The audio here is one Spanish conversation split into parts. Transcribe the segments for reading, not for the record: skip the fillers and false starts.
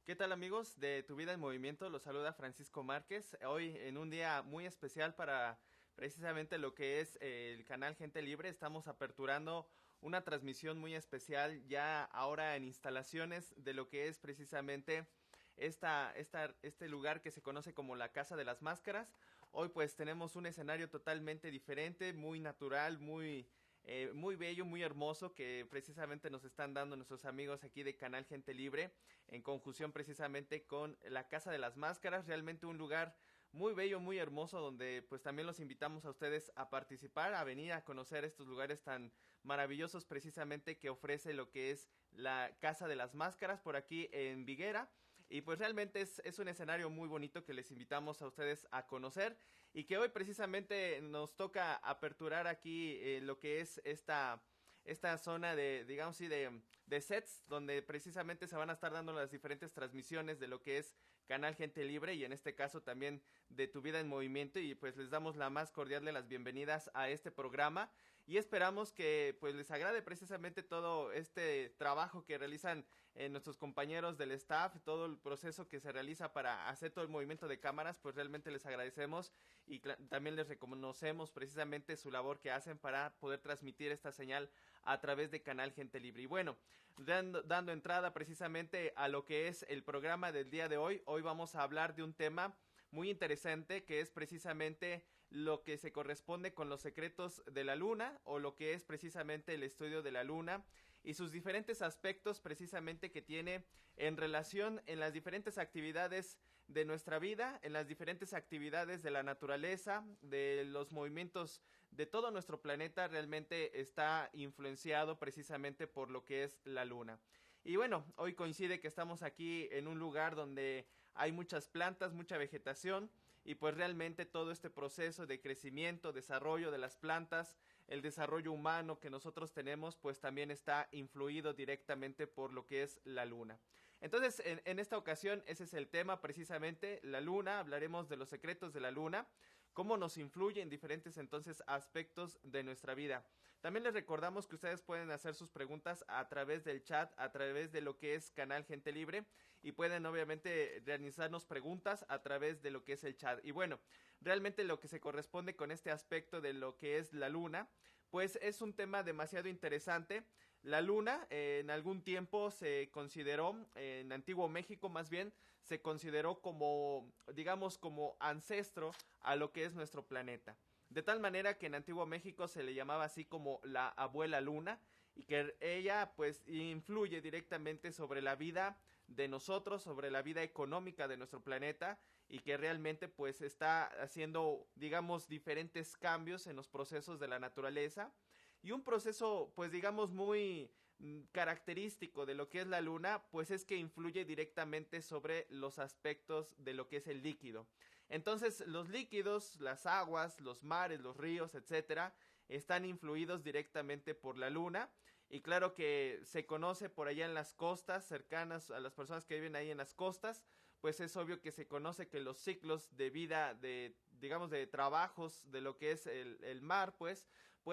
¿Qué tal amigos de Tu Vida en Movimiento? Los saluda Francisco Márquez. Hoy en un día muy especial para precisamente lo que es el canal Gente Libre. Estamos aperturando una transmisión muy especial ya ahora en instalaciones de lo que es precisamente este lugar que se conoce como la Casa de las Máscaras. Hoy pues tenemos un escenario totalmente diferente, muy natural, muy bello, muy hermoso que precisamente nos están dando nuestros amigos aquí de Canal Gente Libre en conjunción precisamente con la Casa de las Máscaras, realmente un lugar muy bello, muy hermoso donde pues también los invitamos a ustedes a participar, a venir a conocer estos lugares tan maravillosos precisamente que ofrece lo que es la Casa de las Máscaras por aquí en Viguera. Y pues realmente es un escenario muy bonito que les invitamos a ustedes a conocer y que hoy precisamente nos toca aperturar aquí lo que es esta zona de, digamos así, de sets, donde precisamente se van a estar dando las diferentes transmisiones de lo que es Canal Gente Libre y en este caso también de Tu Vida en Movimiento, y pues les damos la más cordial de las bienvenidas a este programa y esperamos que pues les agrade precisamente todo este trabajo que realizan nuestros compañeros del staff, todo el proceso que se realiza para hacer todo el movimiento de cámaras, pues realmente les agradecemos y también les reconocemos precisamente su labor que hacen para poder transmitir esta señal a través de Canal Gente Libre. Y bueno, dando entrada precisamente a lo que es el programa del día de hoy, hoy vamos a hablar de un tema muy interesante que es precisamente lo que se corresponde con los secretos de la luna o lo que es precisamente el estudio de la luna y sus diferentes aspectos precisamente que tiene en relación en las diferentes actividades de nuestra vida, en las diferentes actividades de la naturaleza, de los movimientos de todo nuestro planeta. Realmente está influenciado precisamente por lo que es la luna. Y bueno, hoy coincide que estamos aquí en un lugar donde hay muchas plantas, mucha vegetación y pues realmente todo este proceso de crecimiento, desarrollo de las plantas, el desarrollo humano que nosotros tenemos pues también está influido directamente por lo que es la luna. Entonces en esta ocasión ese es el tema precisamente, la luna, hablaremos de los secretos de la luna, cómo nos influye en diferentes entonces aspectos de nuestra vida. También les recordamos que ustedes pueden hacer sus preguntas a través del chat, a través de lo que es Canal Gente Libre y pueden obviamente realizarnos preguntas a través de lo que es el chat. Y bueno, realmente lo que se corresponde con este aspecto de lo que es la luna, pues es un tema demasiado interesante. La luna en algún tiempo se consideró, en Antiguo México más bien, se consideró como, digamos, como ancestro a lo que es nuestro planeta. De tal manera que en Antiguo México se le llamaba así como la abuela luna y que ella pues influye directamente sobre la vida de nosotros, sobre la vida económica de nuestro planeta y que realmente pues está haciendo, digamos, diferentes cambios en los procesos de la naturaleza y un proceso pues digamos muy característico de lo que es la luna pues es que influye directamente sobre los aspectos de lo que es el líquido. Entonces los líquidos, las aguas, los mares, los ríos, etcétera, están influidos directamente por la luna y claro que se conoce por allá en las costas cercanas a las personas que viven ahí en las costas, pues es obvio que se conoce que los ciclos de vida, de digamos de trabajos de lo que es el mar, pues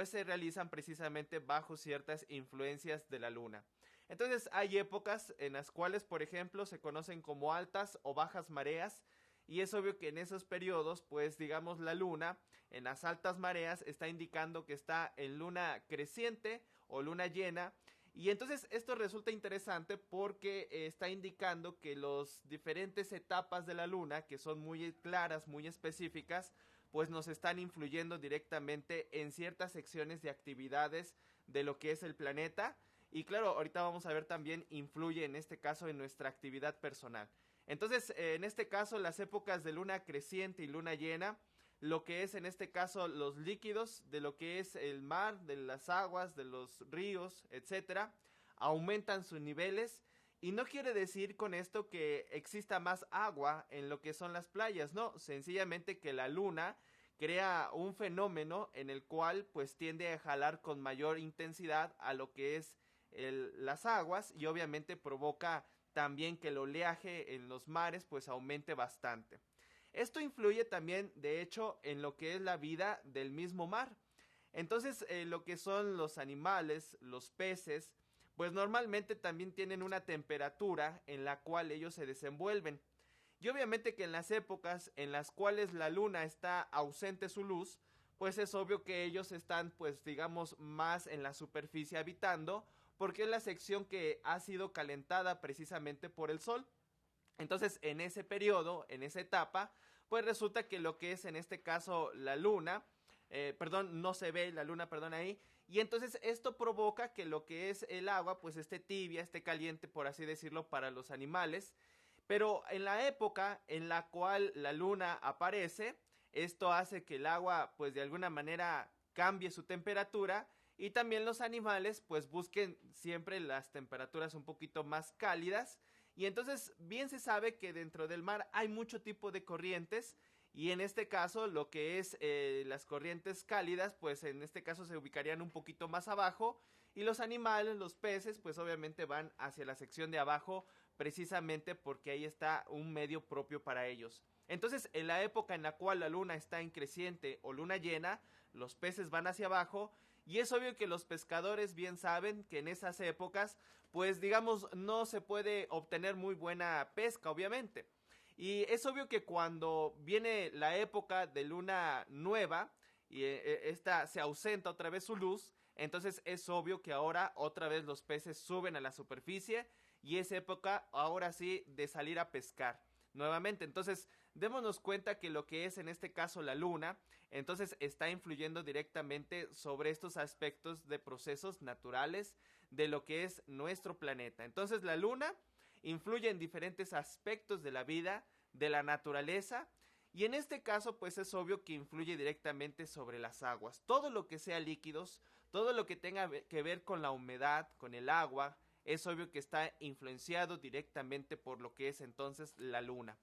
se realizan precisamente bajo ciertas influencias de la luna. Entonces hay épocas en las cuales, por ejemplo, se conocen como altas o bajas mareas, y es obvio que en esos periodos, pues digamos la luna en las altas mareas está indicando que está en luna creciente o luna llena. Y entonces esto resulta interesante porque está indicando que las diferentes etapas de la luna, que son muy claras, muy específicas, pues nos están influyendo directamente en ciertas secciones de actividades de lo que es el planeta. Y claro, ahorita vamos a ver también influye en este caso en nuestra actividad personal. Entonces, en este caso, las épocas de luna creciente y luna llena, lo que es en este caso los líquidos de lo que es el mar, de las aguas, de los ríos, etcétera, aumentan sus niveles y no quiere decir con esto que exista más agua en lo que son las playas, no, sencillamente que la luna crea un fenómeno en el cual pues tiende a jalar con mayor intensidad a lo que es las aguas y obviamente provoca también que el oleaje en los mares pues aumente bastante. Esto influye también de hecho en lo que es la vida del mismo mar. Entonces lo que son los animales, los peces, pues normalmente también tienen una temperatura en la cual ellos se desenvuelven. Y obviamente que en las épocas en las cuales la luna está ausente su luz, pues es obvio que ellos están, pues digamos, más en la superficie habitando, porque es la sección que ha sido calentada precisamente por el sol. Entonces, en ese periodo, en esa etapa, pues resulta que lo que es en este caso la luna, perdón, no se ve la luna, perdón, ahí, y entonces esto provoca que lo que es el agua, pues esté tibia, esté caliente, por así decirlo, para los animales. Pero en la época en la cual la luna aparece, esto hace que el agua, pues de alguna manera cambie su temperatura, y también los animales, pues busquen siempre las temperaturas un poquito más cálidas. Y entonces bien se sabe que dentro del mar hay mucho tipo de corrientes, y en este caso lo que es las corrientes cálidas, pues en este caso se ubicarían un poquito más abajo, y los animales, los peces, pues obviamente van hacia la sección de abajo, precisamente porque ahí está un medio propio para ellos. Entonces, en la época en la cual la luna está en creciente o luna llena, los peces van hacia abajo, y es obvio que los pescadores bien saben que en esas épocas, pues digamos, no se puede obtener muy buena pesca, obviamente. Y es obvio que cuando viene la época de luna nueva y esta se ausenta otra vez su luz, entonces es obvio que ahora otra vez los peces suben a la superficie, y es época ahora sí de salir a pescar nuevamente. Entonces démonos cuenta que lo que es en este caso la luna, entonces está influyendo directamente sobre estos aspectos de procesos naturales de lo que es nuestro planeta. Entonces la luna influye en diferentes aspectos de la vida, de la naturaleza, y en este caso pues es obvio que influye directamente sobre las aguas. Todo lo que sea líquidos, todo lo que tenga que ver con la humedad, con el agua, es obvio que está influenciado directamente por lo que es entonces la luna.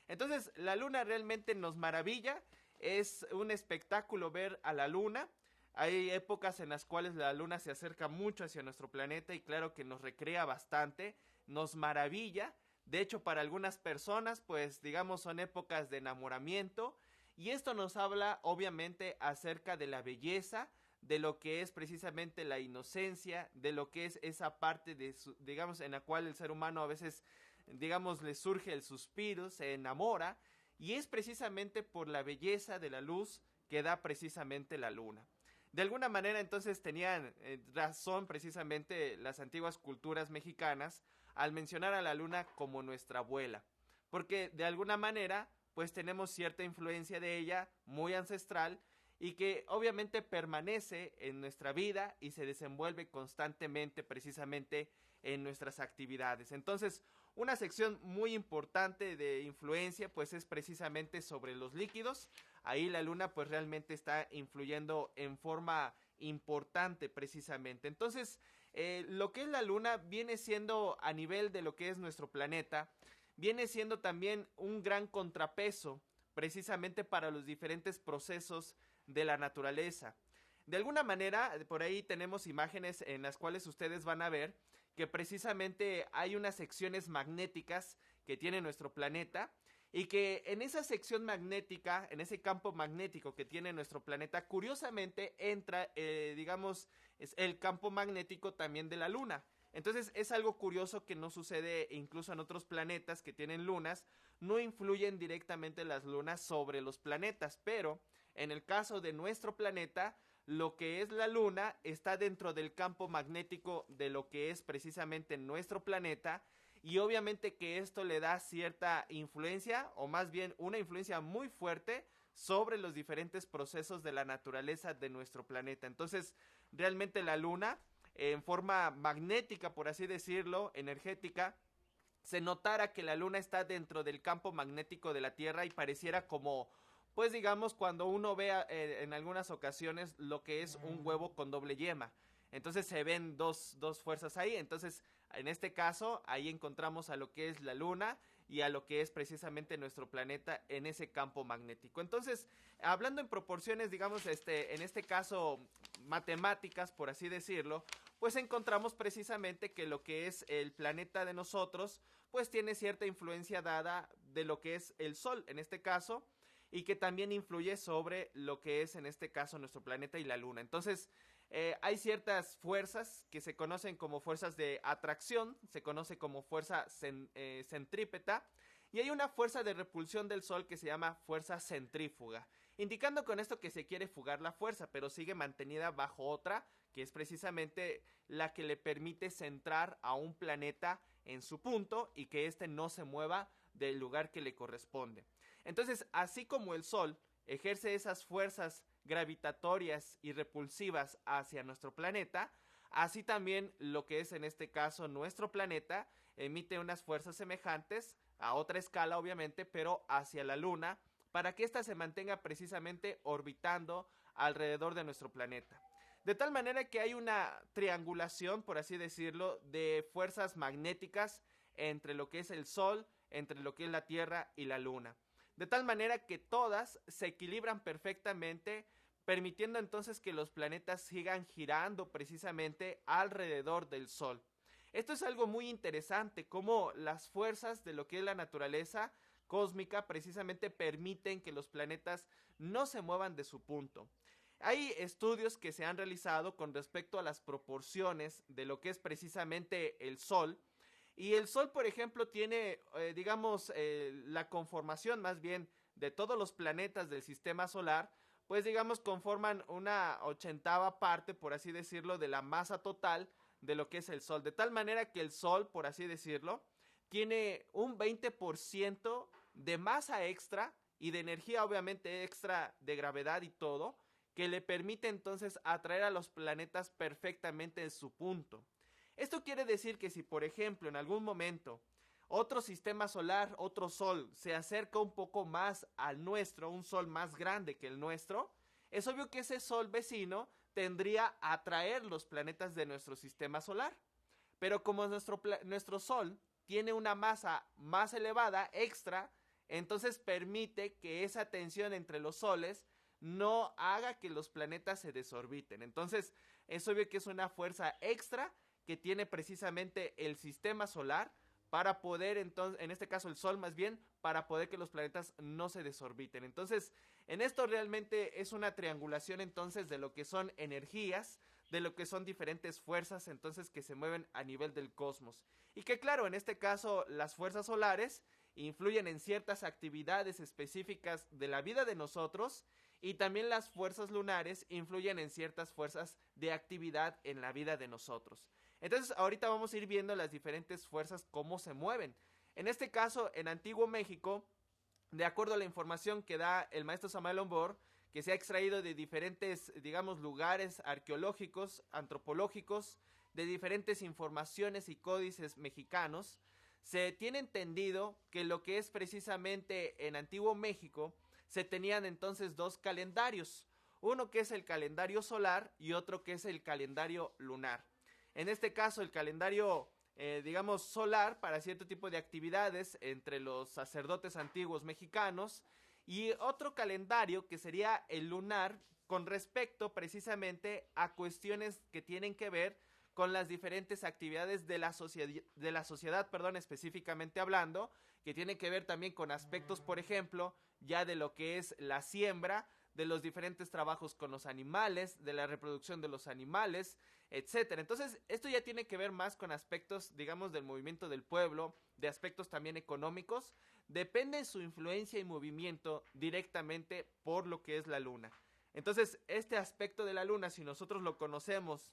Entonces la luna realmente nos maravilla, es un espectáculo ver a la luna. Hay épocas en las cuales la luna se acerca mucho hacia nuestro planeta y claro que nos recrea bastante, nos maravilla. De hecho, para algunas personas, pues digamos, son épocas de enamoramiento, y esto nos habla obviamente acerca de la belleza, de lo que es precisamente la inocencia, de lo que es esa parte de digamos, en la cual el ser humano a veces, digamos, le surge el suspiro, se enamora, y es precisamente por la belleza de la luz que da precisamente la luna. De alguna manera entonces tenían razón precisamente las antiguas culturas mexicanas al mencionar a la luna como nuestra abuela, porque de alguna manera pues tenemos cierta influencia de ella muy ancestral, y que obviamente permanece en nuestra vida y se desenvuelve constantemente precisamente en nuestras actividades. Entonces, una sección muy importante de influencia pues es precisamente sobre los líquidos. Ahí la luna pues realmente está influyendo en forma importante precisamente. Entonces, lo que es la luna viene siendo a nivel de lo que es nuestro planeta, viene siendo también un gran contrapeso precisamente para los diferentes procesos de la naturaleza. De alguna manera, por ahí tenemos imágenes en las cuales ustedes van a ver que precisamente hay unas secciones magnéticas que tiene nuestro planeta, y que en esa sección magnética, en ese campo magnético que tiene nuestro planeta, curiosamente entra, digamos, es el campo magnético también de la luna. Entonces es algo curioso que no sucede incluso en otros planetas que tienen lunas, no influyen directamente las lunas sobre los planetas, pero en el caso de nuestro planeta, lo que es la luna está dentro del campo magnético de lo que es precisamente nuestro planeta, y obviamente que esto le da cierta influencia, o más bien una influencia muy fuerte sobre los diferentes procesos de la naturaleza de nuestro planeta. Entonces, realmente la luna, en forma magnética, por así decirlo, energética, se notara que la luna está dentro del campo magnético de la Tierra, y pareciera como, pues digamos, cuando uno ve en algunas ocasiones lo que es un huevo con doble yema. Entonces se ven dos fuerzas ahí. Entonces, en este caso, ahí encontramos a lo que es la luna y a lo que es precisamente nuestro planeta en ese campo magnético. Entonces, hablando en proporciones, digamos, en este caso, matemáticas, por así decirlo, pues encontramos precisamente que lo que es el planeta de nosotros, pues tiene cierta influencia dada de lo que es el Sol, en este caso, y que también influye sobre lo que es en este caso nuestro planeta y la luna. Entonces, Hay ciertas fuerzas que se conocen como fuerzas de atracción, se conoce como fuerza centrípeta, y hay una fuerza de repulsión del Sol que se llama fuerza centrífuga, indicando con esto que se quiere fugar la fuerza, pero sigue mantenida bajo otra, que es precisamente la que le permite centrar a un planeta en su punto y que éste no se mueva del lugar que le corresponde. Entonces, así como el Sol ejerce esas fuerzas gravitatorias y repulsivas hacia nuestro planeta, así también lo que es en este caso nuestro planeta emite unas fuerzas semejantes a otra escala obviamente, pero hacia la Luna, para que ésta se mantenga precisamente orbitando alrededor de nuestro planeta. De tal manera que hay una triangulación, por así decirlo, de fuerzas magnéticas entre lo que es el Sol, entre lo que es la Tierra y la Luna. De tal manera que todas se equilibran perfectamente, permitiendo entonces que los planetas sigan girando precisamente alrededor del Sol. Esto es algo muy interesante, cómo las fuerzas de lo que es la naturaleza cósmica precisamente permiten que los planetas no se muevan de su punto. Hay estudios que se han realizado con respecto a las proporciones de lo que es precisamente el Sol. Y el Sol, por ejemplo, tiene, la conformación más bien de todos los planetas del sistema solar, pues digamos conforman una 80ª parte, por así decirlo, de la masa total de lo que es el Sol. De tal manera que el Sol, por así decirlo, tiene un 20% de masa extra y de energía obviamente extra de gravedad y todo, que le permite entonces atraer a los planetas perfectamente en su punto. Esto quiere decir que si por ejemplo en algún momento otro sistema solar, otro sol, se acerca un poco más al nuestro, un sol más grande que el nuestro, es obvio que ese sol vecino tendría a atraer los planetas de nuestro sistema solar. Pero como nuestro sol tiene una masa más elevada, extra, entonces permite que esa tensión entre los soles no haga que los planetas se desorbiten. Entonces es obvio que es una fuerza extra que tiene precisamente el sistema solar para poder, entonces, en este caso el Sol más bien, para poder que los planetas no se desorbiten. Entonces, en esto realmente es una triangulación entonces de lo que son energías, de lo que son diferentes fuerzas entonces que se mueven a nivel del cosmos. Y que claro, en este caso las fuerzas solares influyen en ciertas actividades específicas de la vida de nosotros, y también las fuerzas lunares influyen en ciertas fuerzas de actividad en la vida de nosotros. Entonces ahorita vamos a ir viendo las diferentes fuerzas cómo se mueven. En este caso, en Antiguo México, de acuerdo a la información que da el maestro Samael Ombor, que se ha extraído de diferentes, digamos, lugares arqueológicos, antropológicos, de diferentes informaciones y códices mexicanos, se tiene entendido que lo que es precisamente en Antiguo México, se tenían entonces dos calendarios, uno que es el calendario solar y otro que es el calendario lunar. En este caso el calendario solar para cierto tipo de actividades entre los sacerdotes antiguos mexicanos, y otro calendario que sería el lunar con respecto precisamente a cuestiones que tienen que ver con las diferentes actividades de la sociedad, específicamente hablando, que tiene que ver también con aspectos, por ejemplo, ya de lo que es la siembra, de los diferentes trabajos con los animales, de la reproducción de los animales, etcétera. Entonces, esto ya tiene que ver más con aspectos, digamos, del movimiento del pueblo, de aspectos también económicos. Depende su influencia y movimiento directamente por lo que es la luna. Entonces, este aspecto de la luna, si nosotros lo conocemos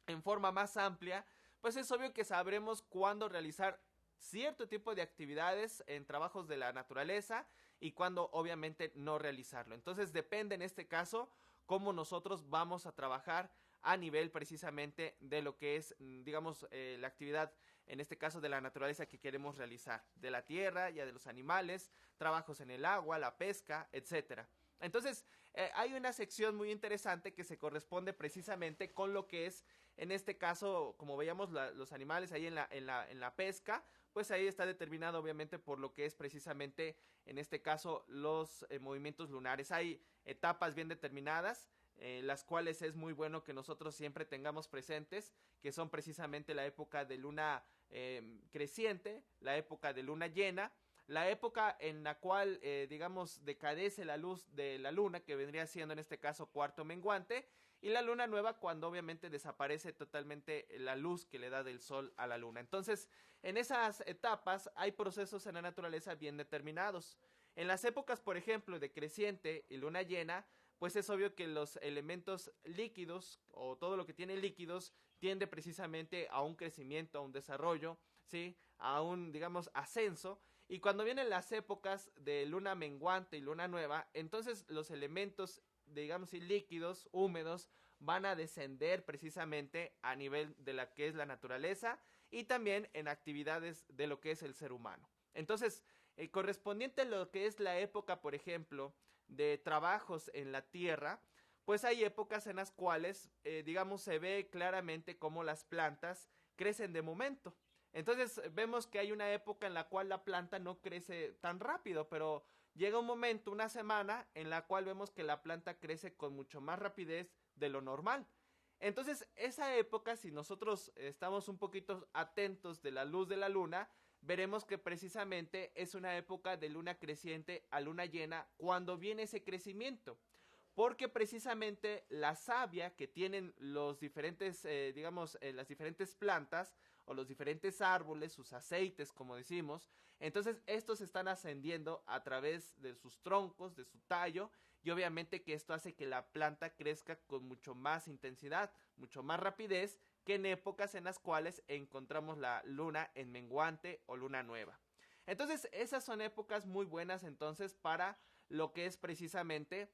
en forma más amplia, pues es obvio que sabremos cuándo realizar cierto tipo de actividades en trabajos de la naturaleza y cuándo obviamente no realizarlo. Entonces depende en este caso cómo nosotros vamos a trabajar a nivel precisamente de lo que es, digamos, la actividad en este caso de la naturaleza que queremos realizar, de la tierra, ya de los animales, trabajos en el agua, la pesca, etcétera. Entonces hay una sección muy interesante que se corresponde precisamente con lo que es, en este caso, como veíamos los animales ahí en la pesca, pues ahí está determinado obviamente por lo que es precisamente, en este caso, los movimientos lunares. Hay etapas bien determinadas, las cuales es muy bueno que nosotros siempre tengamos presentes, que son precisamente la época de luna creciente, la época de luna llena, la época en la cual, digamos, decadece la luz de la luna, que vendría siendo en este caso cuarto menguante, y la luna nueva cuando obviamente desaparece totalmente la luz que le da del sol a la luna. Entonces, en esas etapas hay procesos en la naturaleza bien determinados. En las épocas, por ejemplo, de creciente y luna llena, pues es obvio que los elementos líquidos o todo lo que tiene líquidos tiende precisamente a un crecimiento, a un desarrollo, ¿sí? A un, digamos, ascenso. Y cuando vienen las épocas de luna menguante y luna nueva, entonces los elementos, digamos, líquidos, húmedos, van a descender precisamente a nivel de la que es la naturaleza y también en actividades de lo que es el ser humano. Entonces, correspondiente a lo que es la época, por ejemplo, de trabajos en la tierra, pues hay épocas en las cuales, digamos, se ve claramente cómo las plantas crecen de momento. Entonces vemos que hay una época en la cual la planta no crece tan rápido, pero llega un momento, una semana, en la cual vemos que la planta crece con mucho más rapidez de lo normal. Entonces esa época, si nosotros estamos un poquito atentos de la luz de la luna, veremos que precisamente es una época de luna creciente a luna llena cuando viene ese crecimiento. Porque precisamente la savia que tienen los diferentes, digamos, las diferentes plantas o los diferentes árboles, sus aceites, como decimos, entonces estos están ascendiendo a través de sus troncos, de su tallo, y obviamente que esto hace que la planta crezca con mucho más intensidad, mucho más rapidez que en épocas en las cuales encontramos la luna en menguante o luna nueva. Entonces esas son épocas muy buenas entonces para lo que es precisamente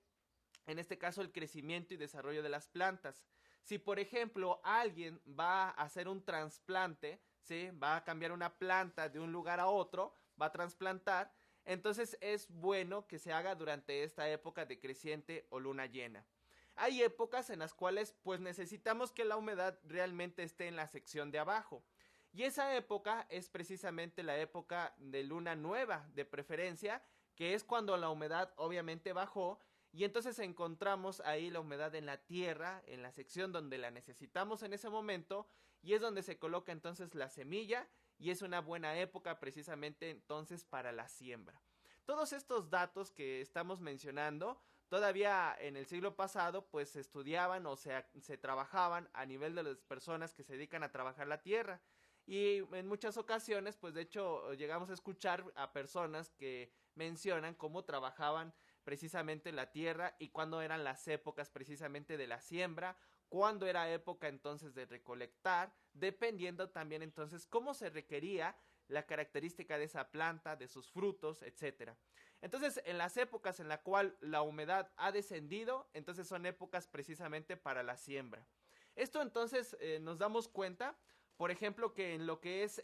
en este caso el crecimiento y desarrollo de las plantas. Si por ejemplo alguien va a hacer un trasplante, ¿sí? Va a cambiar una planta de un lugar a otro, va a trasplantar, entonces es bueno que se haga durante esta época de creciente o luna llena. Hay épocas en las cuales pues necesitamos que la humedad realmente esté en la sección de abajo. Y esa época es precisamente la época de luna nueva, de preferencia, que es cuando la humedad obviamente bajó y entonces encontramos ahí la humedad en la tierra, en la sección donde la necesitamos en ese momento, y es donde se coloca entonces la semilla, y es una buena época precisamente entonces para la siembra. Todos estos datos que estamos mencionando, todavía en el siglo pasado, pues se estudiaban o se trabajaban a nivel de las personas que se dedican a trabajar la tierra. Y en muchas ocasiones, pues de hecho, llegamos a escuchar a personas que mencionan cómo trabajaban precisamente la tierra y cuándo eran las épocas precisamente de la siembra, cuándo era época entonces de recolectar, dependiendo también entonces cómo se requería la característica de esa planta, de sus frutos, etcétera. Entonces, en las épocas en la cual la humedad ha descendido, entonces son épocas precisamente para la siembra. Esto entonces nos damos cuenta, por ejemplo, que en lo que es,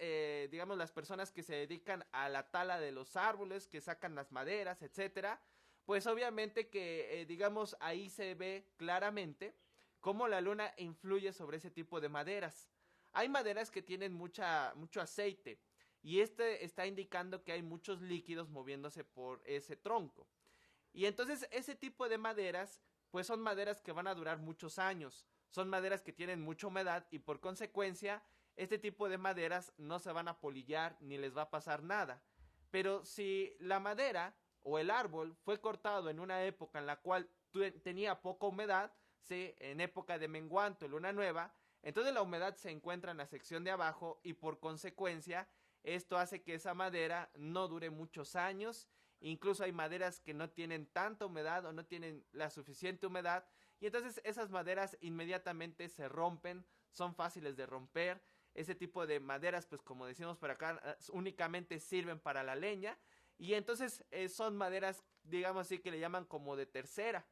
digamos, las personas que se dedican a la tala de los árboles, que sacan las maderas, etcétera, pues obviamente que, digamos, ahí se ve claramente cómo la luna influye sobre ese tipo de maderas. Hay maderas que tienen mucho aceite y este está indicando que hay muchos líquidos moviéndose por ese tronco. Y entonces ese tipo de maderas, pues son maderas que van a durar muchos años. Son maderas que tienen mucha humedad y por consecuencia este tipo de maderas no se van a polillar ni les va a pasar nada. Pero si la madera o el árbol fue cortado en una época en la cual tenía poca humedad, ¿sí? En época de menguante o luna nueva, entonces la humedad se encuentra en la sección de abajo y por consecuencia esto hace que esa madera no dure muchos años. Incluso hay maderas que no tienen tanta humedad o no tienen la suficiente humedad y entonces esas maderas inmediatamente se rompen, son fáciles de romper. Ese tipo de maderas, pues como decimos por acá, únicamente sirven para la leña y entonces son maderas, digamos así, que le llaman como de tercera.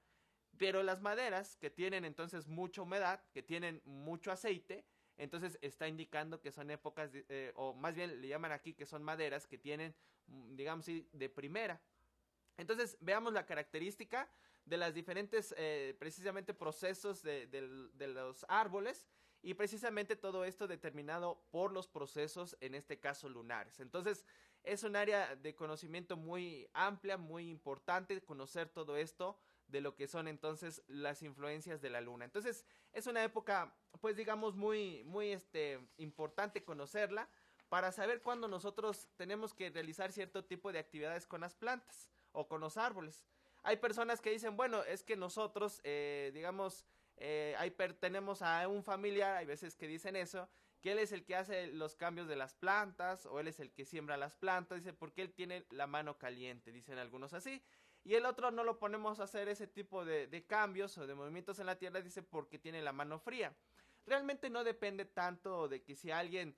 Pero las maderas que tienen entonces mucha humedad, que tienen mucho aceite, entonces está indicando que son épocas, o más bien le llaman aquí que son maderas que tienen, digamos así, de primera. Entonces veamos la característica de las diferentes, precisamente, procesos de los árboles y precisamente todo esto determinado por los procesos, en este caso lunares. Entonces es un área de conocimiento muy amplia, muy importante conocer todo esto de lo que son entonces las influencias de la luna. Entonces es una época, pues digamos, muy importante conocerla, para saber cuándo nosotros tenemos que realizar cierto tipo de actividades con las plantas o con los árboles. Hay personas que dicen, bueno, es que nosotros, tenemos a un familiar, hay veces que dicen eso, que él es el que hace los cambios de las plantas, o él es el que siembra las plantas, dice, porque él tiene la mano caliente, dicen algunos así. Y el otro no lo ponemos a hacer ese tipo de cambios o de movimientos en la tierra, dice, porque tiene la mano fría. Realmente no depende tanto de que si alguien,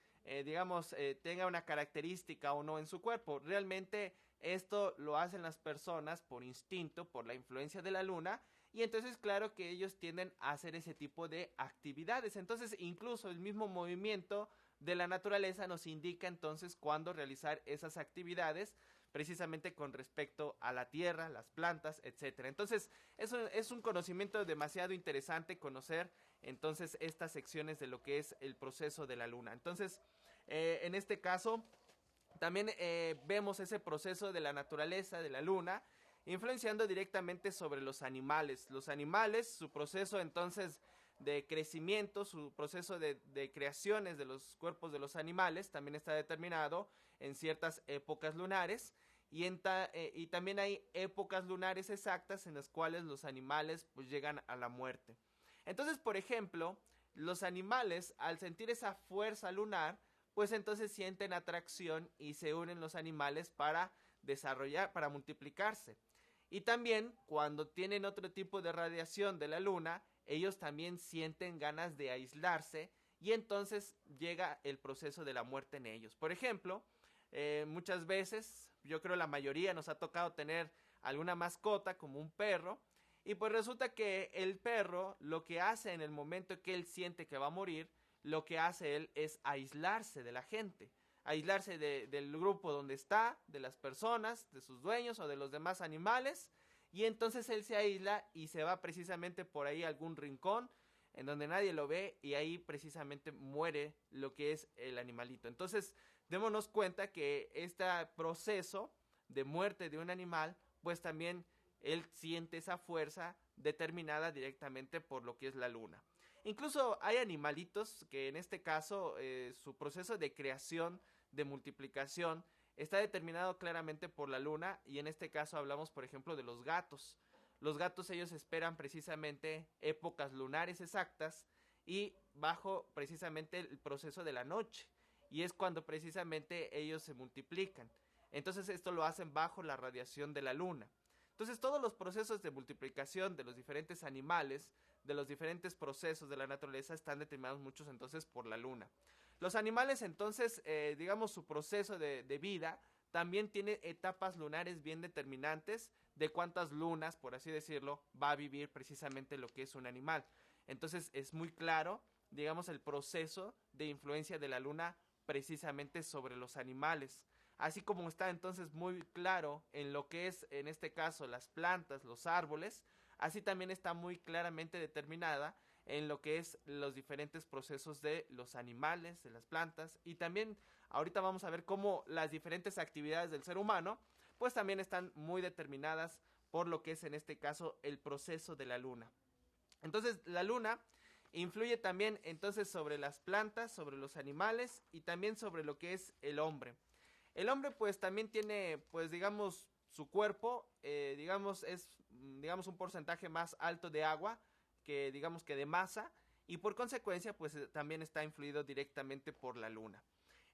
tenga una característica o no en su cuerpo. Realmente esto lo hacen las personas por instinto, por la influencia de la luna, y entonces claro que ellos tienden a hacer ese tipo de actividades. Entonces incluso el mismo movimiento de la naturaleza nos indica entonces cuándo realizar esas actividades, precisamente con respecto a la tierra, las plantas, etcétera. Entonces eso es un conocimiento demasiado interesante, conocer entonces estas secciones de lo que es el proceso de la luna. Entonces en este caso también vemos ese proceso de la naturaleza, de la luna, influenciando directamente sobre los animales. Los animales, su proceso entonces de crecimiento, su proceso de creaciones de los cuerpos de los animales también está determinado en ciertas épocas lunares, y también hay épocas lunares exactas en las cuales los animales pues llegan a la muerte. Entonces, por ejemplo, los animales, al sentir esa fuerza lunar, pues entonces sienten atracción y se unen los animales para desarrollar, para multiplicarse. Y también cuando tienen otro tipo de radiación de la luna, ellos también sienten ganas de aislarse, y entonces llega el proceso de la muerte en ellos. Por ejemplo, muchas veces, yo creo la mayoría nos ha tocado tener alguna mascota como un perro, y pues resulta que el perro lo que hace en el momento que él siente que va a morir, lo que hace él es aislarse de la gente, aislarse del grupo donde está, de las personas, de sus dueños o de los demás animales, y entonces él se aísla y se va precisamente por ahí a algún rincón en donde nadie lo ve, y ahí precisamente muere lo que es el animalito. Entonces démonos cuenta que este proceso de muerte de un animal, pues también él siente esa fuerza determinada directamente por lo que es la luna. Incluso hay animalitos que en este caso su proceso de creación, de multiplicación, está determinado claramente por la luna, y en este caso hablamos por ejemplo de los gatos. Los gatos, ellos esperan precisamente épocas lunares exactas y bajo precisamente el proceso de la noche, y es cuando precisamente ellos se multiplican. Entonces esto lo hacen bajo la radiación de la luna. Entonces todos los procesos de multiplicación de los diferentes animales, de los diferentes procesos de la naturaleza, están determinados muchos entonces por la luna. Los animales entonces, su proceso de vida también tiene etapas lunares bien determinantes de cuántas lunas, por así decirlo, va a vivir precisamente lo que es un animal. Entonces es muy claro, el proceso de influencia de la luna precisamente sobre los animales. Así como está entonces muy claro en lo que es, en este caso, las plantas, los árboles, así también está muy claramente determinada en lo que es los diferentes procesos de los animales, de las plantas, y también ahorita vamos a ver cómo las diferentes actividades del ser humano pues también están muy determinadas por lo que es en este caso el proceso de la luna. Entonces la luna influye también entonces sobre las plantas, sobre los animales y también sobre lo que es el hombre. El hombre pues también tiene su cuerpo, es un porcentaje más alto de agua que de masa, y por consecuencia pues también está influido directamente por la luna.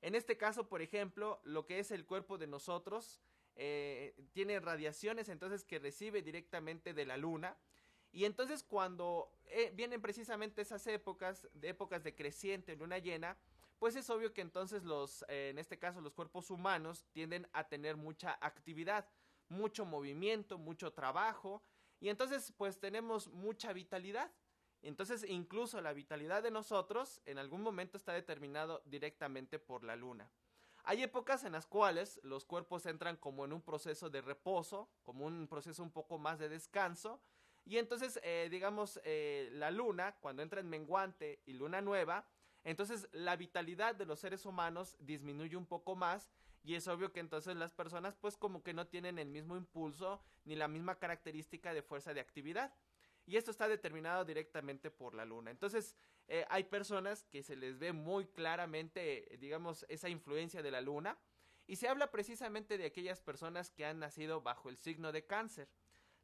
En este caso, por ejemplo, lo que es el cuerpo de nosotros tiene radiaciones entonces que recibe directamente de la luna, y entonces cuando vienen precisamente esas épocas de creciente, luna llena, pues es obvio que entonces en este caso los cuerpos humanos tienden a tener mucha actividad, mucho movimiento, mucho trabajo, y entonces pues tenemos mucha vitalidad. Entonces incluso la vitalidad de nosotros en algún momento está determinado directamente por la luna. Hay épocas en las cuales los cuerpos entran como en un proceso de reposo, como un proceso un poco más de descanso, y entonces la luna, cuando entra en menguante y luna nueva, entonces la vitalidad de los seres humanos disminuye un poco más, y es obvio que entonces las personas pues como que no tienen el mismo impulso ni la misma característica de fuerza de actividad. y esto está determinado directamente por la luna. Entonces, hay personas que se les ve muy claramente, digamos, esa influencia de la luna, y se habla precisamente de aquellas personas que han nacido bajo el signo de Cáncer.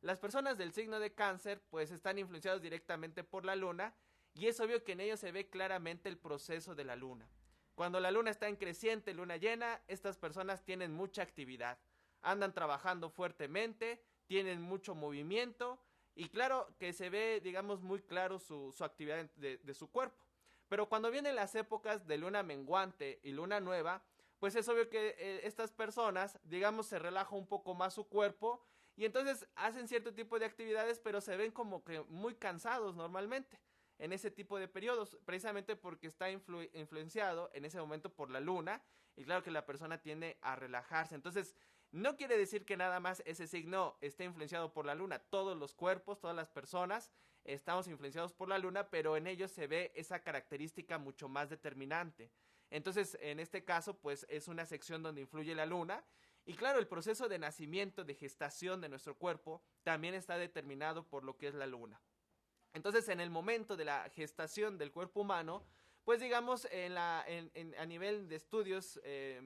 Las personas del signo de Cáncer pues están influenciados directamente por la luna, y es obvio que en ellos se ve claramente el proceso de la luna. Cuando la luna está en creciente, luna llena, estas personas tienen mucha actividad, andan trabajando fuertemente, tienen mucho movimiento, y claro que se ve, digamos, muy claro su actividad de su cuerpo. Pero cuando vienen las épocas de luna menguante y luna nueva, pues es obvio que estas personas, digamos, se relaja un poco más su cuerpo, y entonces hacen cierto tipo de actividades, pero se ven como que muy cansados normalmente en ese tipo de periodos, precisamente porque está influenciado en ese momento por la luna, y claro que la persona tiende a relajarse. Entonces, no quiere decir que nada más ese signo esté influenciado por la luna. Todos los cuerpos, todas las personas estamos influenciados por la luna, pero en ellos se ve esa característica mucho más determinante. Entonces, en este caso, pues es una sección donde influye la luna. Y claro, el proceso de nacimiento, de gestación de nuestro cuerpo, también está determinado por lo que es la luna. Entonces, en el momento de la gestación del cuerpo humano, pues digamos, a nivel de estudios,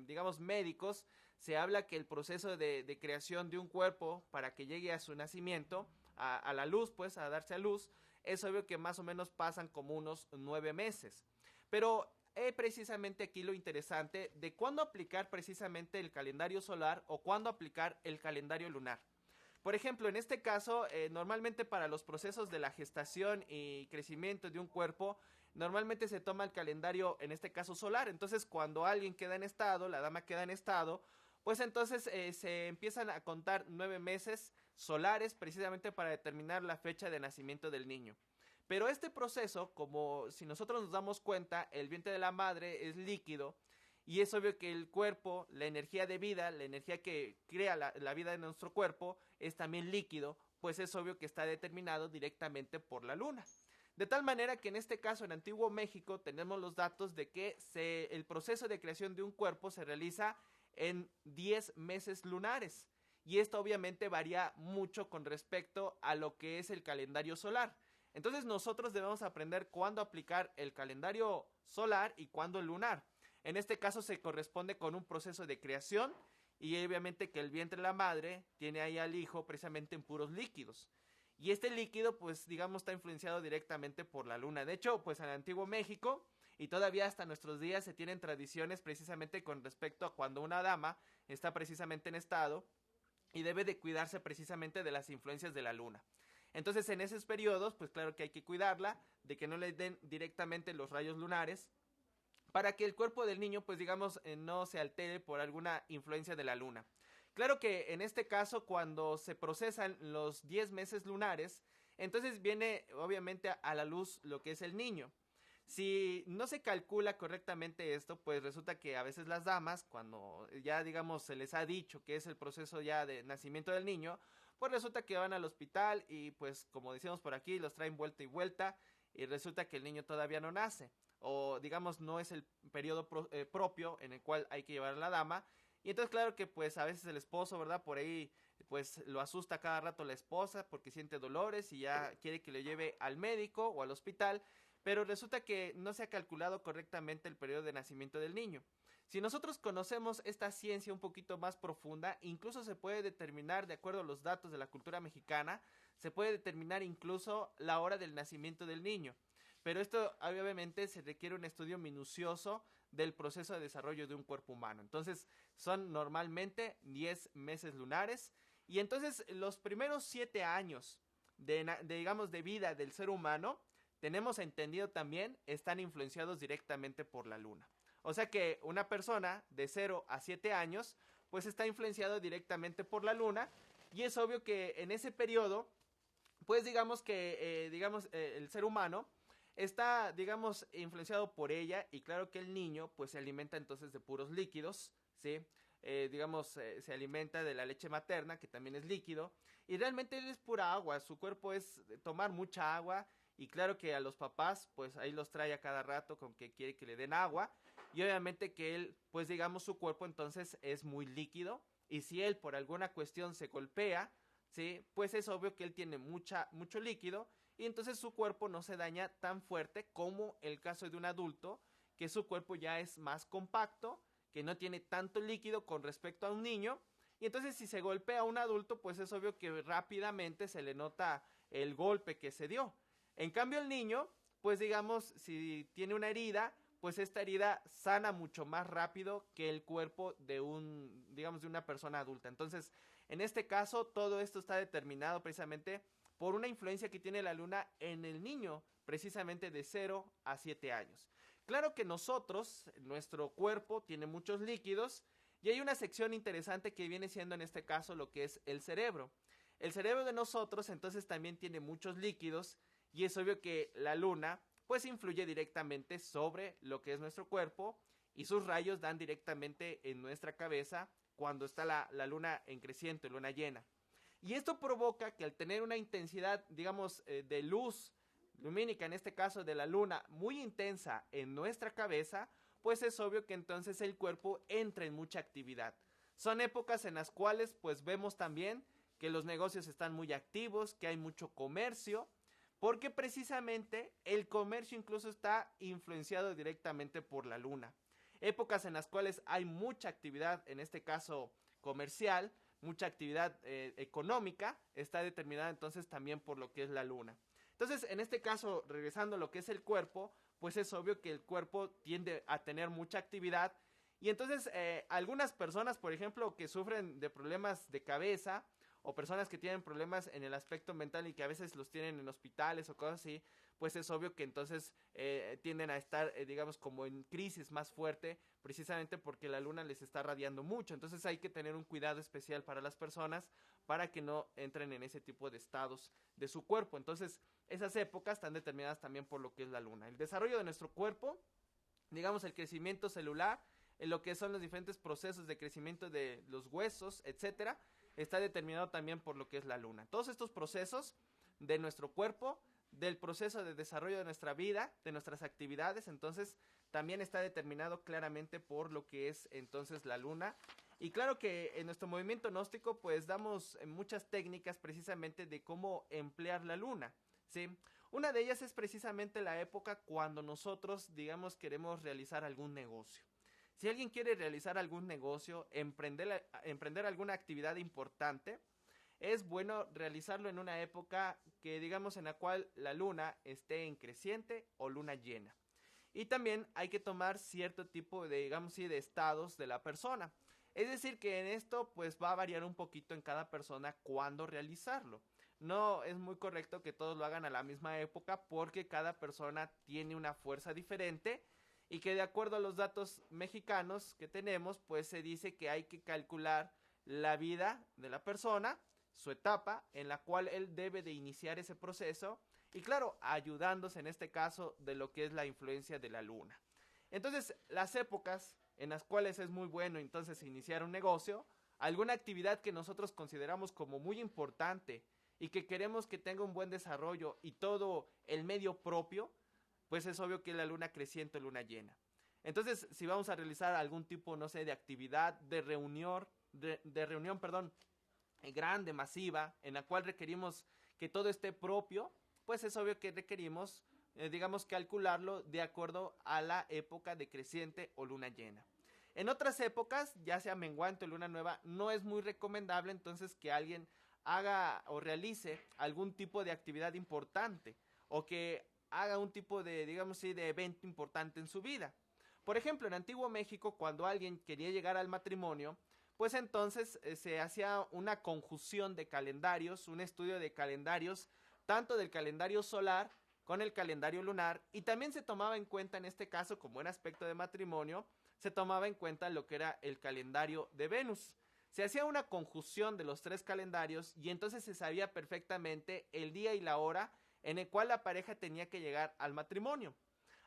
digamos, médicos, se habla que el proceso de creación de un cuerpo para que llegue a su nacimiento, a la luz, pues, a darse a luz, es obvio que más o menos pasan como unos 9 meses. Pero precisamente aquí lo interesante de cuándo aplicar precisamente el calendario solar o cuándo aplicar el calendario lunar. Por ejemplo, en este caso, normalmente para los procesos de la gestación y crecimiento de un cuerpo, normalmente se toma el calendario, en este caso solar. Entonces, cuando alguien queda en estado, la dama queda en estado, pues entonces se empiezan a contar 9 meses solares precisamente para determinar la fecha de nacimiento del niño. Pero este proceso, como si nosotros nos damos cuenta, el vientre de la madre es líquido, y es obvio que el cuerpo, la energía de vida, la energía que crea la vida de nuestro cuerpo, es también líquido, pues es obvio que está determinado directamente por la luna. De tal manera que en este caso, en Antiguo México, tenemos los datos de que el proceso de creación de un cuerpo se realiza en 10 meses lunares. Y esto obviamente varía mucho con respecto a lo que es el calendario solar. Entonces nosotros debemos aprender cuándo aplicar el calendario solar y cuándo el lunar. En este caso se corresponde con un proceso de creación, y obviamente que el vientre de la madre tiene ahí al hijo precisamente en puros líquidos. Y este líquido, pues digamos, está influenciado directamente por la luna. De hecho, pues en el Antiguo México y todavía hasta nuestros días se tienen tradiciones precisamente con respecto a cuando una dama está precisamente en estado y debe de cuidarse precisamente de las influencias de la luna. Entonces, en esos periodos, pues claro que hay que cuidarla de que no le den directamente los rayos lunares, para que el cuerpo del niño, pues digamos, no se altere por alguna influencia de la luna. Claro que en este caso, cuando se procesan los 10 meses lunares, entonces viene obviamente a la luz lo que es el niño. Si no se calcula correctamente esto, pues resulta que a veces las damas, cuando ya digamos se les ha dicho que es el proceso ya de nacimiento del niño, pues resulta que van al hospital y pues como decíamos por aquí, los traen vuelta y vuelta, y resulta que el niño todavía no nace, o digamos no es el periodo propio en el cual hay que llevar a la dama. Y entonces claro que pues a veces el esposo, ¿verdad? Por ahí pues lo asusta cada rato la esposa porque siente dolores y ya quiere que lo lleve al médico o al hospital, pero resulta que no se ha calculado correctamente el periodo de nacimiento del niño. Si nosotros conocemos esta ciencia un poquito más profunda, incluso se puede determinar, de acuerdo a los datos de la cultura mexicana, se puede determinar incluso la hora del nacimiento del niño. Pero esto obviamente se requiere un estudio minucioso del proceso de desarrollo de un cuerpo humano. Entonces son normalmente 10 meses lunares, y entonces los primeros 7 años digamos de vida del ser humano, tenemos entendido también, están influenciados directamente por la luna. O sea que una persona de 0 a 7 años pues está influenciado directamente por la luna, y es obvio que en ese periodo pues digamos que el ser humano está, digamos, influenciado por ella, y claro que el niño pues se alimenta entonces de puros líquidos, ¿sí? Se alimenta de la leche materna, que también es líquido, y realmente él es pura agua, su cuerpo es tomar mucha agua, y claro que a los papás pues ahí los trae a cada rato con que quiere que le den agua, y obviamente que él pues digamos su cuerpo entonces es muy líquido, y si él por alguna cuestión se golpea, ¿sí? Pues es obvio que él tiene mucho líquido, y entonces su cuerpo no se daña tan fuerte como el caso de un adulto, que su cuerpo ya es más compacto, que no tiene tanto líquido con respecto a un niño, y entonces si se golpea a un adulto, pues es obvio que rápidamente se le nota el golpe que se dio. En cambio el niño, pues digamos, si tiene una herida, pues esta herida sana mucho más rápido que el cuerpo de digamos, de una persona adulta. Entonces, en este caso, todo esto está determinado precisamente por una influencia que tiene la luna en el niño, precisamente de 0 a 7 años. Claro que nosotros, nuestro cuerpo tiene muchos líquidos, y hay una sección interesante que viene siendo en este caso lo que es el cerebro. El cerebro de nosotros entonces también tiene muchos líquidos, y es obvio que la luna pues influye directamente sobre lo que es nuestro cuerpo, y sus rayos dan directamente en nuestra cabeza cuando está la luna en creciente, luna llena. Y esto provoca que al tener una intensidad, digamos, de luz lumínica, en este caso de la luna, muy intensa en nuestra cabeza, pues es obvio que entonces el cuerpo entra en mucha actividad. Son épocas en las cuales pues vemos también que los negocios están muy activos, que hay mucho comercio, porque precisamente el comercio incluso está influenciado directamente por la luna. Épocas en las cuales hay mucha actividad, en este caso comercial, mucha actividad económica, está determinada entonces también por lo que es la luna. Entonces, en este caso, regresando a lo que es el cuerpo, pues es obvio que el cuerpo tiende a tener mucha actividad, y entonces algunas personas, por ejemplo, que sufren de problemas de cabeza, o personas que tienen problemas en el aspecto mental y que a veces los tienen en hospitales o cosas así, pues es obvio que entonces tienden a estar, digamos, como en crisis más fuerte, precisamente porque la luna les está radiando mucho. Entonces hay que tener un cuidado especial para las personas para que no entren en ese tipo de estados de su cuerpo. Entonces esas épocas están determinadas también por lo que es la luna. El desarrollo de nuestro cuerpo, digamos, el crecimiento celular, en lo que son los diferentes procesos de crecimiento de los huesos, etcétera, está determinado también por lo que es la luna. Todos estos procesos de nuestro cuerpo, del proceso de desarrollo de nuestra vida, de nuestras actividades, entonces también está determinado claramente por lo que es entonces la luna. Y claro que en nuestro movimiento gnóstico pues damos muchas técnicas precisamente de cómo emplear la luna, ¿sí? Una de ellas es precisamente la época cuando nosotros, digamos, queremos realizar algún negocio. Si alguien quiere realizar algún negocio, emprender alguna actividad importante, es bueno realizarlo en una época que digamos en la cual la luna esté en creciente o luna llena. Y también hay que tomar cierto tipo de, digamos, sí, de estados de la persona. Es decir, que en esto pues va a variar un poquito en cada persona cuándo realizarlo. No es muy correcto que todos lo hagan a la misma época, porque cada persona tiene una fuerza diferente, y que de acuerdo a los datos mexicanos que tenemos, pues se dice que hay que calcular la vida de la persona, su etapa en la cual él debe de iniciar ese proceso, y claro, ayudándose en este caso de lo que es la influencia de la luna. Entonces, las épocas en las cuales es muy bueno entonces iniciar un negocio, alguna actividad que nosotros consideramos como muy importante y que queremos que tenga un buen desarrollo y todo el medio propio, pues es obvio que es la luna creciente o luna llena. Entonces, si vamos a realizar algún tipo, no sé, de actividad, de reunión, perdón, grande, masiva, en la cual requerimos que todo esté propio, pues es obvio que requerimos, digamos, calcularlo de acuerdo a la época de creciente o luna llena. En otras épocas, ya sea menguante o luna nueva, no es muy recomendable entonces que alguien haga o realice algún tipo de actividad importante, o que haga un tipo de, digamos así, de evento importante en su vida. Por ejemplo, en Antiguo México, cuando alguien quería llegar al matrimonio, pues entonces se hacía una conjunción de calendarios, un estudio de calendarios, tanto del calendario solar con el calendario lunar, y también se tomaba en cuenta en este caso, como en aspecto de matrimonio, se tomaba en cuenta lo que era el calendario de Venus. Se hacía una conjunción de los tres calendarios, y entonces se sabía perfectamente el día y la hora en el cual la pareja tenía que llegar al matrimonio.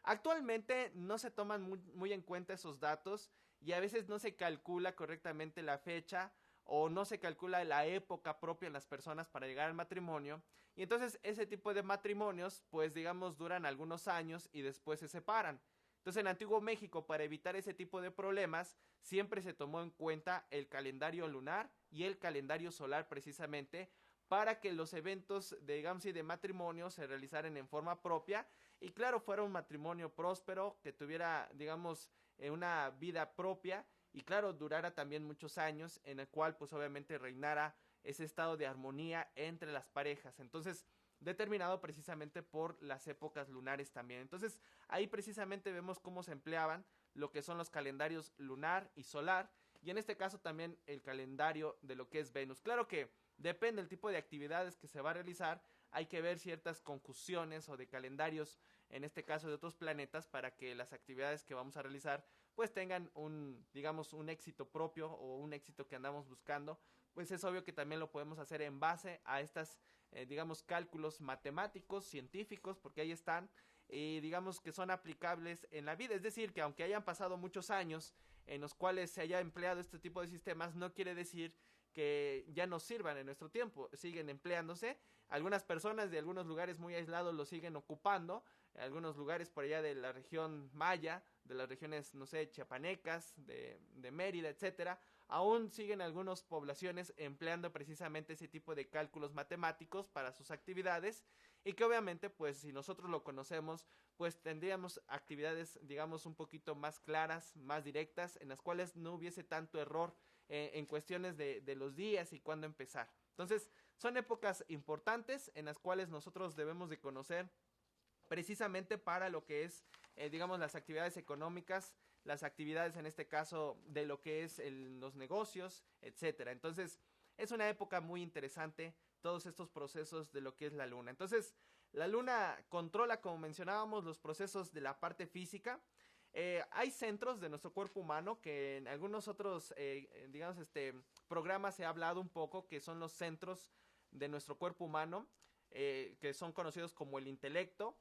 Actualmente no se toman muy en cuenta esos datos, y a veces no se calcula correctamente la fecha, o no se calcula la época propia en las personas para llegar al matrimonio, y entonces ese tipo de matrimonios pues digamos duran algunos años y después se separan. Entonces en Antiguo México, para evitar ese tipo de problemas, siempre se tomó en cuenta el calendario lunar y el calendario solar, precisamente para que los eventos, digamos, de matrimonio se realizaran en forma propia y claro, fuera un matrimonio próspero, que tuviera, digamos, una vida propia y claro, durara también muchos años, en el cual pues obviamente reinara ese estado de armonía entre las parejas. Entonces, determinado precisamente por las épocas lunares también. Entonces, ahí precisamente vemos cómo se empleaban lo que son los calendarios lunar y solar, y en este caso también el calendario de lo que es Venus. Claro que depende del tipo de actividades que se va a realizar, hay que ver ciertas conjunciones o de calendarios, en este caso de otros planetas, para que las actividades que vamos a realizar pues tengan un, digamos, un éxito propio o un éxito que andamos buscando. Pues es obvio que también lo podemos hacer en base a estas, digamos, cálculos matemáticos, científicos, porque ahí están, y digamos que son aplicables en la vida. Es decir, que aunque hayan pasado muchos años en los cuales se haya empleado este tipo de sistemas, no quiere decir que ya no sirvan en nuestro tiempo, siguen empleándose. Algunas personas de algunos lugares muy aislados lo siguen ocupando, algunos lugares por allá de la región maya, de las regiones, no sé, chiapanecas, de Mérida, etcétera, aún siguen algunas poblaciones empleando precisamente ese tipo de cálculos matemáticos para sus actividades, y que obviamente pues si nosotros lo conocemos pues tendríamos actividades, digamos, un poquito más claras, más directas, en las cuales no hubiese tanto error en cuestiones de los días y cuándo empezar. Entonces son épocas importantes en las cuales nosotros debemos de conocer precisamente para lo que es, digamos, las actividades económicas, las actividades en este caso de lo que es los negocios, etcétera. Entonces es una época muy interesante todos estos procesos de lo que es la luna. Entonces la luna controla, como mencionábamos, los procesos de la parte física. Hay centros de nuestro cuerpo humano que en algunos otros, digamos, programas se ha hablado un poco, que son los centros de nuestro cuerpo humano, que son conocidos como el intelecto,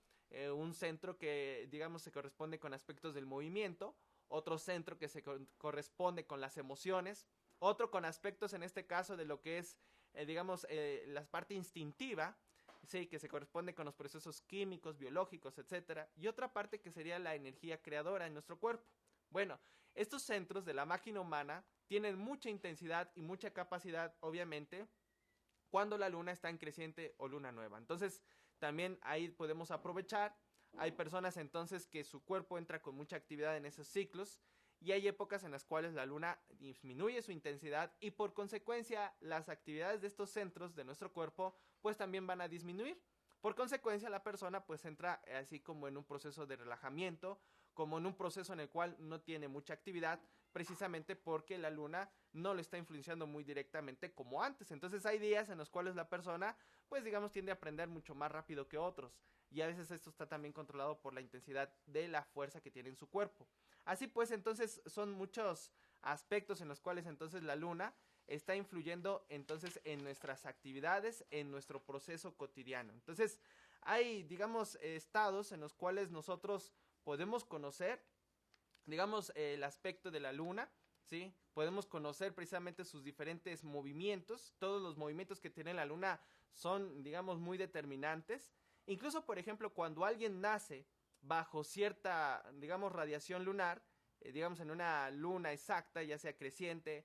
un centro que, digamos, se corresponde con aspectos del movimiento, otro centro que se corresponde con las emociones, otro con aspectos en este caso de lo que es, digamos, la parte instintiva, sí, que se corresponde con los procesos químicos, biológicos, etcétera, y otra parte que sería la energía creadora en nuestro cuerpo. Bueno, estos centros de la máquina humana tienen mucha intensidad y mucha capacidad, obviamente, cuando la luna está en creciente o luna nueva. Entonces, también ahí podemos aprovechar. Hay personas entonces que su cuerpo entra con mucha actividad en esos ciclos, y hay épocas en las cuales la luna disminuye su intensidad y por consecuencia las actividades de estos centros de nuestro cuerpo pues también van a disminuir. Por consecuencia la persona pues entra así como en un proceso de relajamiento, como en un proceso en el cual no tiene mucha actividad, precisamente porque la luna no lo está influenciando muy directamente como antes. Entonces hay días en los cuales la persona pues digamos tiende a aprender mucho más rápido que otros, y a veces esto está también controlado por la intensidad de la fuerza que tiene en su cuerpo. Así pues, entonces son muchos aspectos en los cuales entonces la luna está influyendo entonces en nuestras actividades, en nuestro proceso cotidiano. Entonces, hay, digamos, estados en los cuales nosotros podemos conocer, digamos, el aspecto de la luna, ¿sí? Podemos conocer precisamente sus diferentes movimientos. Todos los movimientos que tiene la luna son, digamos, muy determinantes. Incluso, por ejemplo, cuando alguien nace bajo cierta, digamos, radiación lunar, digamos en una luna exacta, ya sea creciente,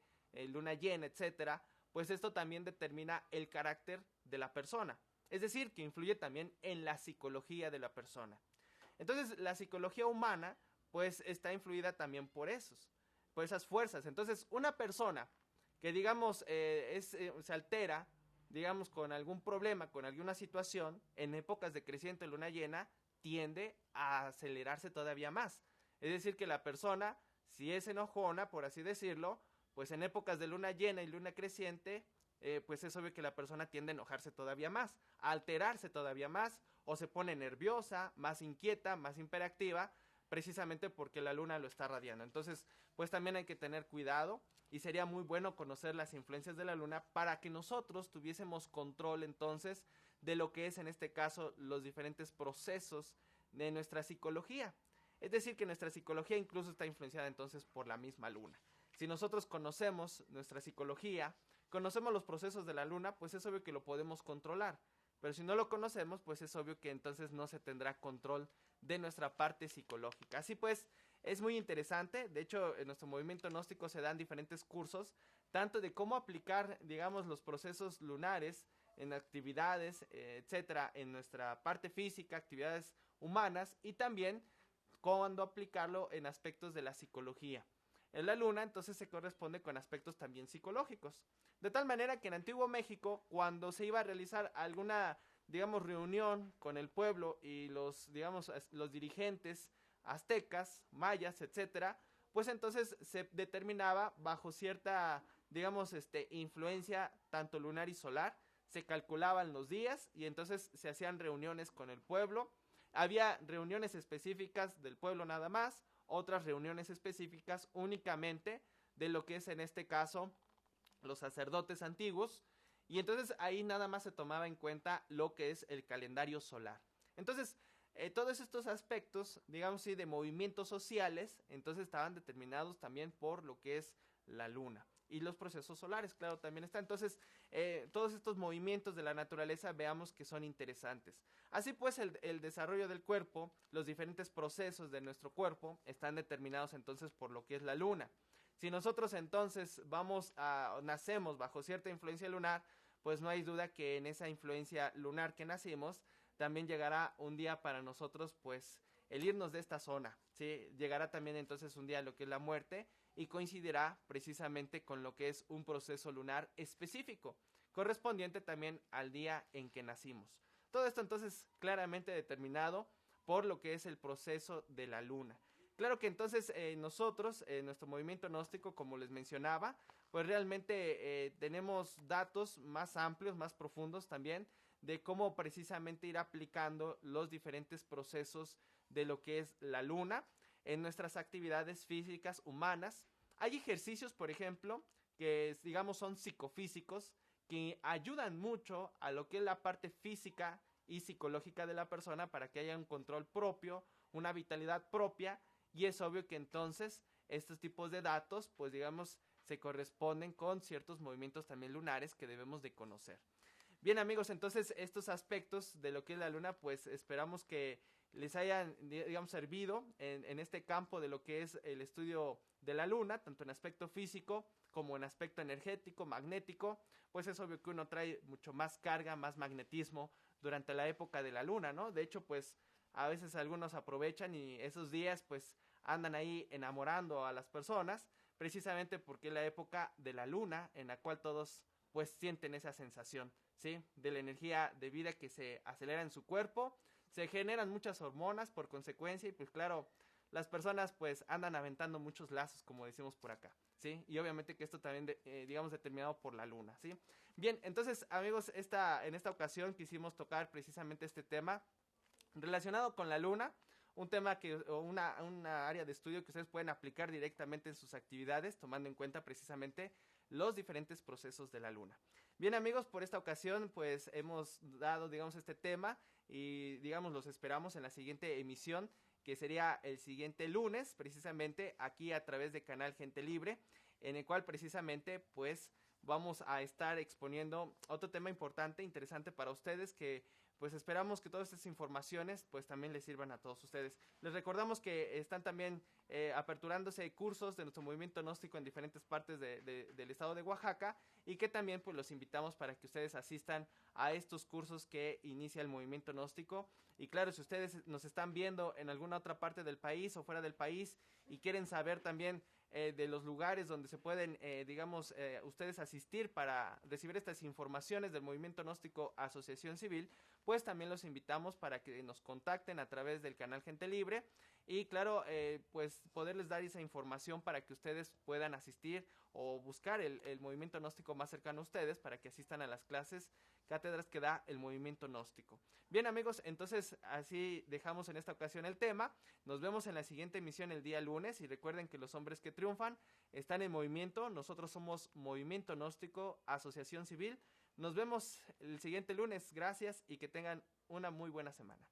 luna llena, etcétera, pues esto también determina el carácter de la persona. Es decir, que influye también en la psicología de la persona. Entonces, la psicología humana, pues está influida también por esas fuerzas. Entonces, una persona que, digamos, se altera, digamos, con algún problema, con alguna situación, en épocas de creciente luna llena, tiende a acelerarse todavía más. Es decir, que la persona, si es enojona, por así decirlo, pues en épocas de luna llena y luna creciente, pues es obvio que la persona tiende a enojarse todavía más, a alterarse todavía más, o se pone nerviosa, más inquieta, más hiperactiva, precisamente porque la luna lo está radiando. Entonces, pues también hay que tener cuidado, y sería muy bueno conocer las influencias de la luna para que nosotros tuviésemos control entonces de lo que es en este caso los diferentes procesos de nuestra psicología. Es decir, que nuestra psicología incluso está influenciada entonces por la misma luna. Si nosotros conocemos nuestra psicología, conocemos los procesos de la luna, pues es obvio que lo podemos controlar. Pero si no lo conocemos, pues es obvio que entonces no se tendrá control de nuestra parte psicológica. Así pues, es muy interesante. De hecho, en nuestro movimiento gnóstico se dan diferentes cursos, tanto de cómo aplicar, digamos, los procesos lunares, en actividades, etcétera, en nuestra parte física, actividades humanas, y también cuando aplicarlo en aspectos de la psicología. En la luna entonces se corresponde con aspectos también psicológicos. De tal manera que en Antiguo México, cuando se iba a realizar alguna, digamos, reunión con el pueblo y los, digamos, los dirigentes aztecas, mayas, etcétera, pues entonces se determinaba bajo cierta, digamos, influencia tanto lunar y solar, se calculaban los días y entonces se hacían reuniones con el pueblo. Había reuniones específicas del pueblo nada más, otras reuniones específicas únicamente de lo que es en este caso los sacerdotes antiguos, y entonces ahí nada más se tomaba en cuenta lo que es el calendario solar. Entonces, todos estos aspectos, digamos así, de movimientos sociales, entonces estaban determinados también por lo que es la luna. Y los procesos solares, claro, también está. Entonces, todos estos movimientos de la naturaleza veamos que son interesantes. Así pues, el desarrollo del cuerpo, los diferentes procesos de nuestro cuerpo están determinados entonces por lo que es la luna. Si nosotros entonces nacemos bajo cierta influencia lunar, pues no hay duda que en esa influencia lunar que nacimos, también llegará un día para nosotros, pues, el irnos de esta zona, ¿sí? Llegará también entonces un día lo que es la muerte y coincidirá precisamente con lo que es un proceso lunar específico, correspondiente también al día en que nacimos. Todo esto entonces claramente determinado por lo que es el proceso de la luna. Claro que entonces nosotros, nuestro movimiento gnóstico, como les mencionaba, pues realmente tenemos datos más amplios, más profundos también, de cómo precisamente ir aplicando los diferentes procesos de lo que es la luna en nuestras actividades físicas humanas. Hay ejercicios, por ejemplo, que digamos son psicofísicos, que ayudan mucho a lo que es la parte física y psicológica de la persona para que haya un control propio, una vitalidad propia, y es obvio que entonces estos tipos de datos, pues digamos, se corresponden con ciertos movimientos también lunares que debemos de conocer. Bien, amigos, entonces estos aspectos de lo que es la luna, pues esperamos que les hayan, digamos, servido en este campo de lo que es el estudio de la luna, tanto en aspecto físico como en aspecto energético, magnético. Pues es obvio que uno trae mucho más carga, más magnetismo durante la época de la luna, ¿no? De hecho, pues a veces algunos aprovechan y esos días pues andan ahí enamorando a las personas, precisamente porque es la época de la luna en la cual todos pues sienten esa sensación, ¿sí? De la energía de vida que se acelera en su cuerpo, se generan muchas hormonas por consecuencia y pues claro, las personas pues andan aventando muchos lazos, como decimos por acá, ¿sí? Y obviamente que esto también, digamos, determinado por la luna, ¿sí? Bien, entonces amigos, en esta ocasión quisimos tocar precisamente este tema relacionado con la luna, un tema o una área de estudio que ustedes pueden aplicar directamente en sus actividades, tomando en cuenta precisamente los diferentes procesos de la luna. Bien, amigos, por esta ocasión pues hemos dado, digamos, este tema y, digamos, los esperamos en la siguiente emisión, que sería el siguiente lunes, precisamente aquí a través de Canal Gente Libre, en el cual precisamente pues vamos a estar exponiendo otro tema importante, interesante para ustedes, que pues esperamos que todas estas informaciones pues también les sirvan a todos ustedes. Les recordamos que están también aperturándose cursos de nuestro movimiento gnóstico en diferentes partes del estado de Oaxaca, y que también pues los invitamos para que ustedes asistan a estos cursos que inicia el movimiento gnóstico. Y claro, si ustedes nos están viendo en alguna otra parte del país o fuera del país y quieren saber también de los lugares donde se pueden, digamos, ustedes asistir para recibir estas informaciones del movimiento gnóstico Asociación Civil, pues también los invitamos para que nos contacten a través del canal Gente Libre y claro, pues poderles dar esa información para que ustedes puedan asistir o buscar el movimiento gnóstico más cercano a ustedes para que asistan a las clases, cátedras que da el movimiento gnóstico. Bien, amigos, entonces así dejamos en esta ocasión el tema. Nos vemos en la siguiente emisión el día lunes y recuerden que los hombres que triunfan están en movimiento. Nosotros somos Movimiento Gnóstico Asociación Civil. Nos vemos el siguiente lunes. Gracias y que tengan una muy buena semana.